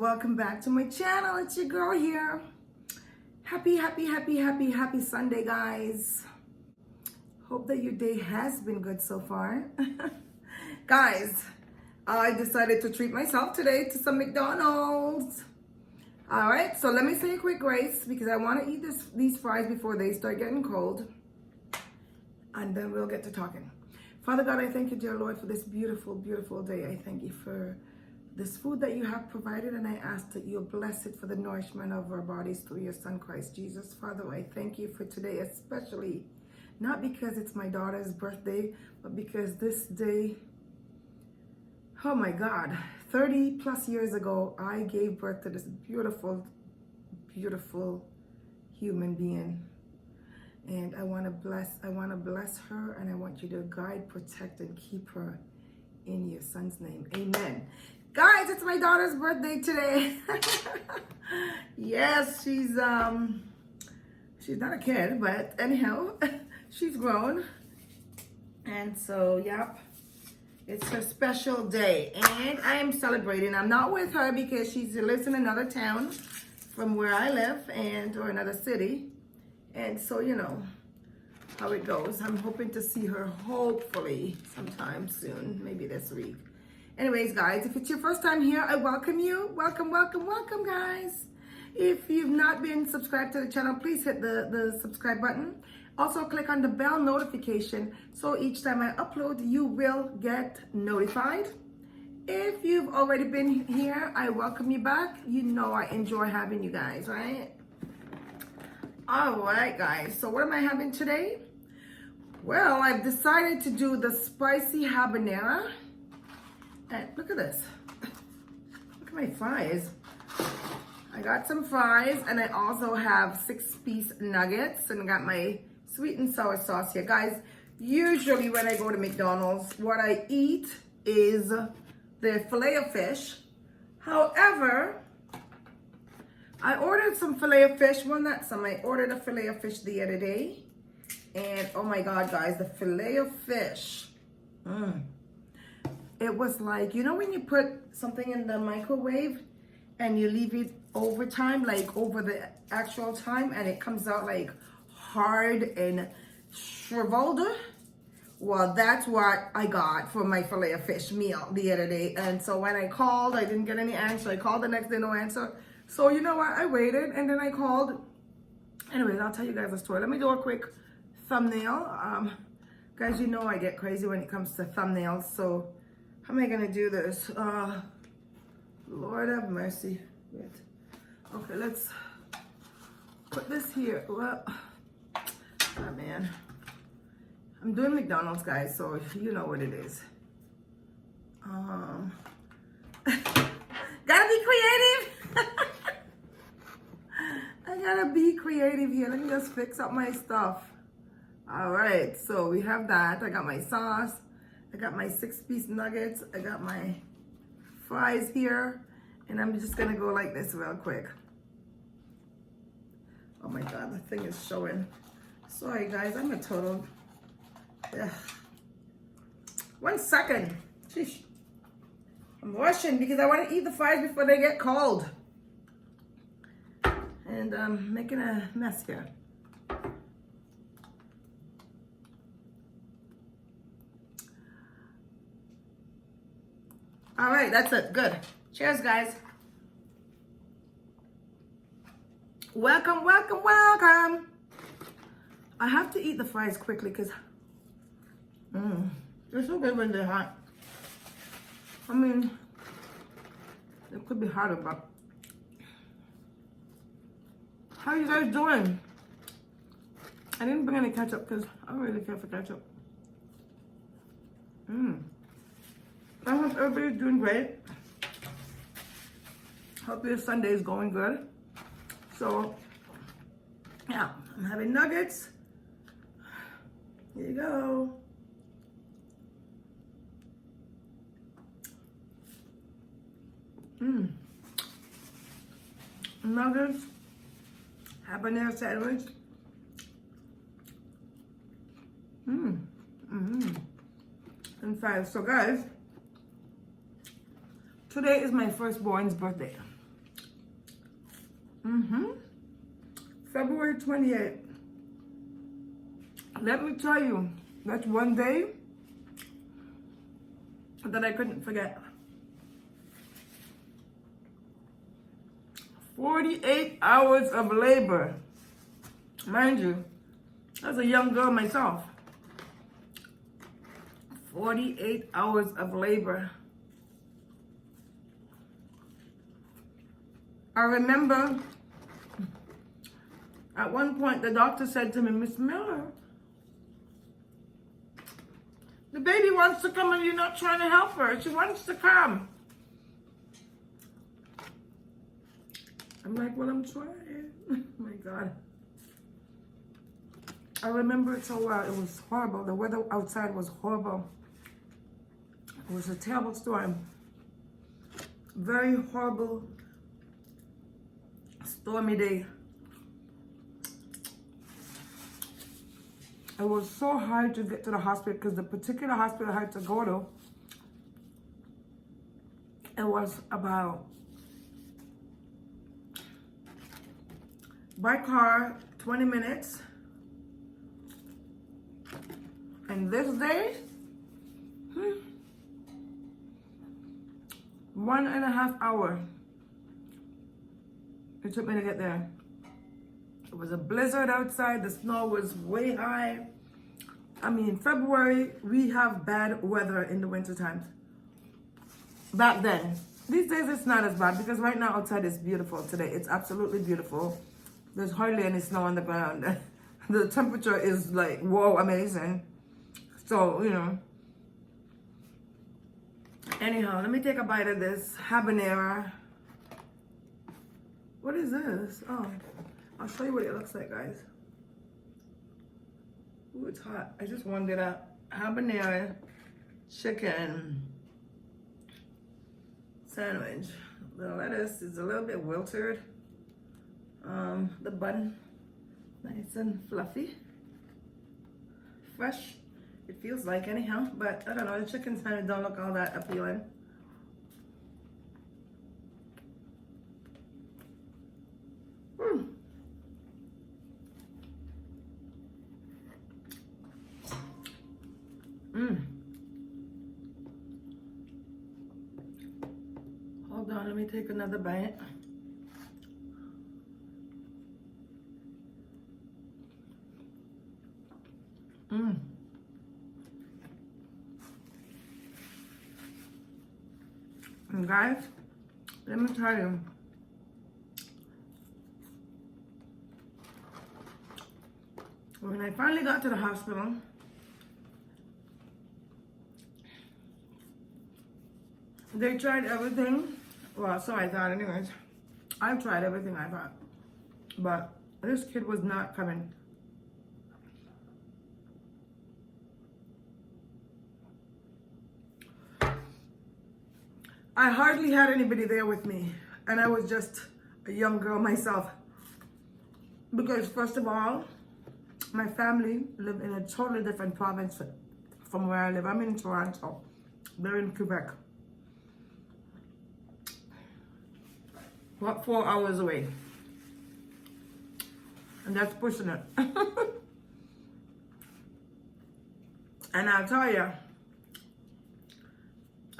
welcome back to my channel. It's your girl here. Happy Sunday, guys. Hope that your day has been good so far. Guys, I decided to treat myself today to some McDonald's. All right, so let me say a quick grace because I want to eat these fries before they start getting cold. And then we'll get to talking. Father God, I thank you, dear Lord, for this beautiful, beautiful day. I thank you for this food that you have provided, and I ask that you'll bless it for the nourishment of our bodies through your Son, Christ Jesus. Father, I thank you for today, especially not because it's my daughter's birthday, but because this day, oh my God, 30 plus years ago, I gave birth to this beautiful, beautiful human being. And I want to bless her, and I want you to guide, protect, and keep her in your Son's name. Amen. Guys, it's my daughter's birthday today. Yes, she's not a kid, but anyhow, she's grown. And so, yep, it's her special day. And I am celebrating. I'm not with her because she lives in another town from where I live, or another city. And so, you know how it goes. I'm hoping to see her hopefully sometime soon, maybe this week. Anyways, guys, if it's your first time here, I welcome you. Welcome, welcome, welcome, guys. If you've not been subscribed to the channel, please hit the subscribe button. Also, click on the bell notification so each time I upload, you will get notified. If you've already been here, I welcome you back. You know I enjoy having you guys, right? All right, guys. So what am I having today? Well, I've decided to do the spicy habanero. And look at this. Look at my fries. I got some fries, and I also have 6-piece nuggets, and I got my sweet and sour sauce here. Guys, usually when I go to McDonald's, what I eat is the filet of fish. However, I ordered some filet of fish. Well, not some. I ordered a filet of fish the other day. And oh my God, guys, the filet of fish. It was like, you know when you put something in the microwave and you leave it over time, like over the actual time, and it comes out like hard and shriveled? Well, that's what I got for my filet of fish meal the other day. And so when I called, I didn't get any answer. I called the next day, no answer. So you know what? I waited, and then I called. Anyways, I'll tell you guys a story. Let me do a quick thumbnail. Guys, you know I get crazy when it comes to thumbnails. So how am I gonna do this? Lord have mercy. Wait. Okay, let's put this here. Well, oh man, I'm doing McDonald's, guys, so you know what it is. Gotta be creative. I gotta be creative here. Let me just fix up my stuff. All right, so we have that. I got my sauce. I got my 6-piece nuggets. I got my fries here. And I'm just gonna go like this real quick. Oh my God, the thing is showing. Sorry guys, I'm a total. Ugh. 1 second. Sheesh. I'm rushing because I want to eat the fries before they get cold. And I'm making a mess here. All right, that's it. Good. Cheers, guys. Welcome, welcome, welcome. I have to eat the fries quickly because they're so good when they're hot. I mean, it could be harder, but how you guys doing? I didn't bring any ketchup because I don't really care for ketchup. I hope everybody's doing great. Hope your Sunday is going good. So, yeah, I'm having nuggets. Here you go. Nuggets, habanero sandwich. And fries. So guys, today is my firstborn's birthday. February 28th. Let me tell you, that's one day that I couldn't forget. 48 hours of labor. Mind you, I was a young girl myself. 48 hours of labor. I remember at one point the doctor said to me, Miss Miller, the baby wants to come and you're not trying to help her. She wants to come. I'm like, well, I'm trying. Oh my God. I remember it so well. It was horrible. The weather outside was horrible. It was a terrible storm. Very horrible, stormy day. It was so hard to get to the hospital because the particular hospital I had to go to, it was about, by car, 20 minutes. And this day, 1.5 hours it took me to get there. It was a blizzard outside. The snow was way high. I mean, February, we have bad weather in the winter times. Back then. These days, it's not as bad because right now outside is beautiful today. It's absolutely beautiful. There's hardly any snow on the ground. The temperature is like, whoa, amazing. So, you know. Anyhow, let me take a bite of this habanero. What is this? Oh, I'll show you what it looks like, guys. Ooh, it's hot. I just wanted a habanero chicken sandwich. The lettuce is a little bit wilted. The bun, nice and fluffy. Fresh, it feels like anyhow, but I don't know, the chicken sandwich don't look all that appealing. Hold on, let me take another bite. And guys, let me tell you, when I finally got to the hospital, they tried everything. Well, so I thought anyways. I've tried everything I thought. But this kid was not coming. I hardly had anybody there with me. And I was just a young girl myself. Because first of all, my family live in a totally different province from where I live. I'm in Toronto. They're in Quebec. What, 4 hours away. And that's pushing it. And I'll tell you,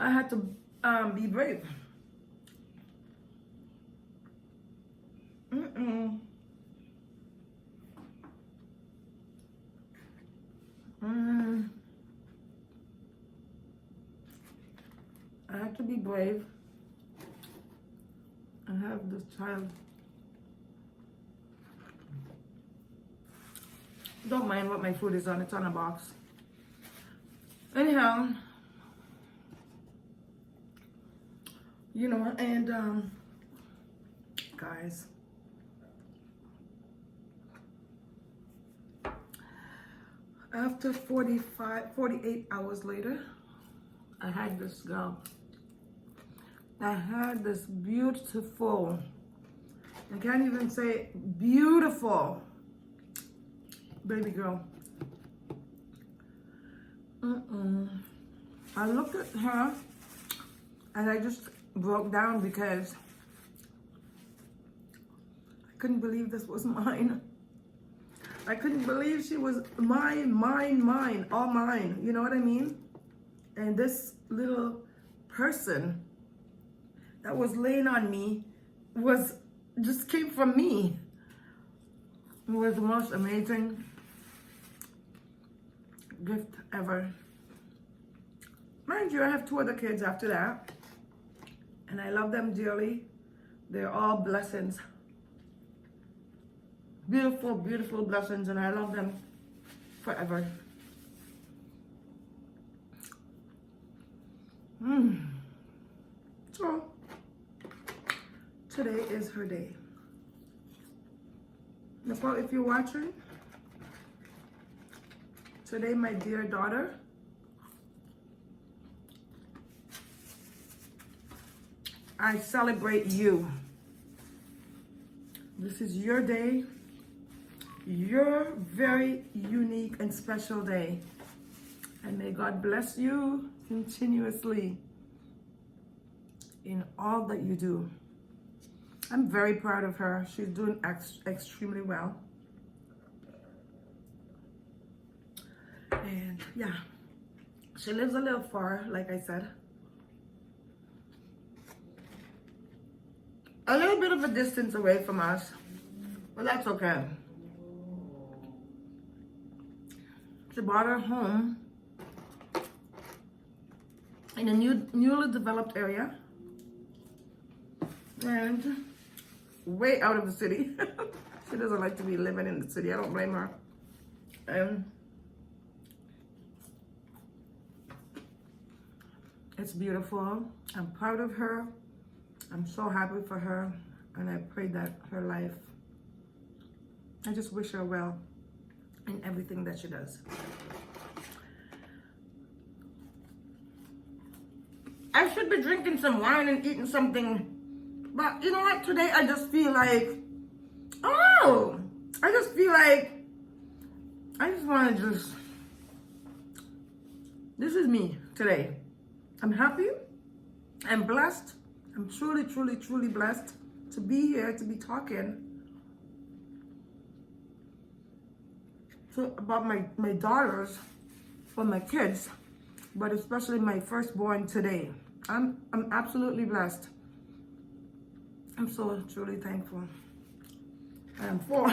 I had to be brave. I had to be brave. I have this child. Don't mind what my food is on. It's on a box. Anyhow, you know, and guys, after 48 hours later, I had this girl. I had this beautiful, I can't even say beautiful, baby girl. I looked at her and I just broke down because couldn't believe this was mine. I couldn't believe she was mine, all mine. You know what I mean? And this little person that was laying on me just came from me. It was the most amazing gift ever. Mind you, I have 2 other kids after that, and I love them dearly. They're all blessings. Beautiful, beautiful blessings, and I love them forever. So, today is her day. Nicole, if you're watching, today, my dear daughter, I celebrate you. This is your day, your very unique and special day. And may God bless you continuously in all that you do. I'm very proud of her. She's doing extremely well. And yeah, she lives a little far, like I said. A little bit of a distance away from us, but that's okay. She bought her home in a newly developed area and way out of the city. She doesn't like to be living in the city. I don't blame her. It's beautiful. I'm proud of her. I'm so happy for her, and I pray that her life, I just wish her well in everything that she does. I should be drinking some wine and eating something, but you know what? Today I just feel like, I just feel like, I just want to this is me today. I'm happy. I'm blessed. I'm truly, truly, truly blessed to be here, to be talking about my daughters, for my kids, but especially my firstborn today. I'm absolutely blessed. I'm so truly thankful. I am full.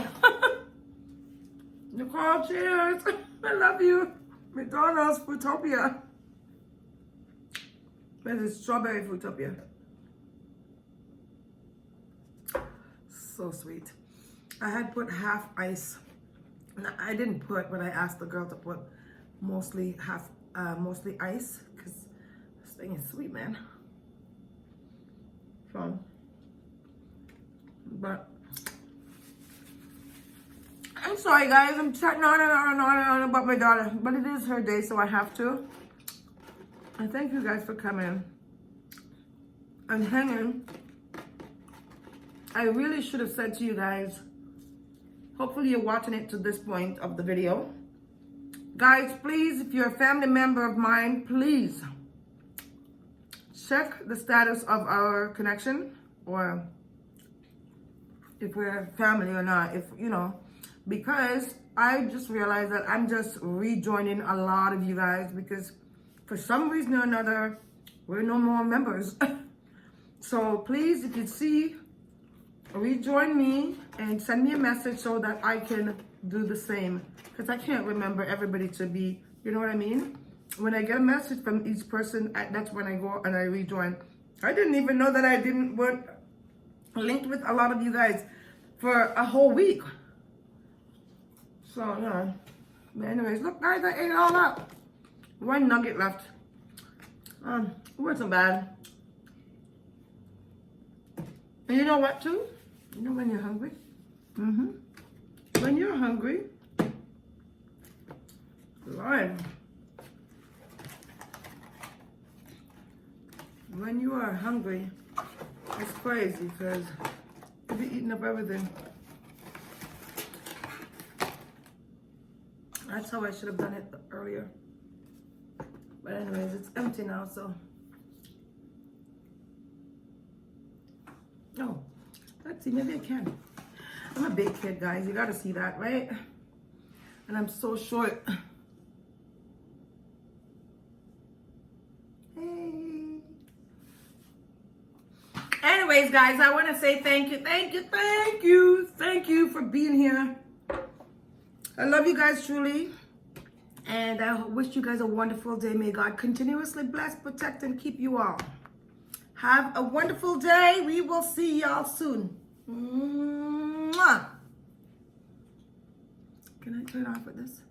Nicole, cheers. I love you. McDonald's Fruitopia. This is strawberry Fruitopia. So sweet. I had put half ice. No, I didn't put, but I asked the girl to put mostly ice, because this thing is sweet, man. So, but I'm sorry, guys. I'm chatting on and on and on and on about my daughter, but it is her day, so I have to. And thank you guys for coming and hanging. I really should have said to you guys, hopefully you're watching it to this point of the video. Guys, please, if you're a family member of mine, please check the status of our connection, or if we're family or not, if you know, because I just realized that I'm just rejoining a lot of you guys, because for some reason or another, we're no more members. So please, if you see, rejoin me and send me a message so that I can do the same, because I can't remember everybody to be, you know what I mean? When I get a message from each person, that's when I go and I rejoin. I didn't even know that I weren't linked with a lot of you guys for a whole week. So, you know, but anyways, look guys, I ate it all up. One nugget left. It wasn't bad. And you know what too? You know when you're hungry? When you're hungry, Lord, when you are hungry, it's crazy, because you'll be eating up everything. That's how I should have done it earlier. But anyways, it's empty now, so. Oh, let's see, maybe I can. I'm a big kid, guys. You gotta see that, right? And I'm so short. Hey. Anyways, guys, I want to say thank you for being here. I love you guys truly. And I wish you guys a wonderful day. May God continuously bless, protect, and keep you all. Have a wonderful day. We will see y'all soon. Mwah. Can I turn off with this?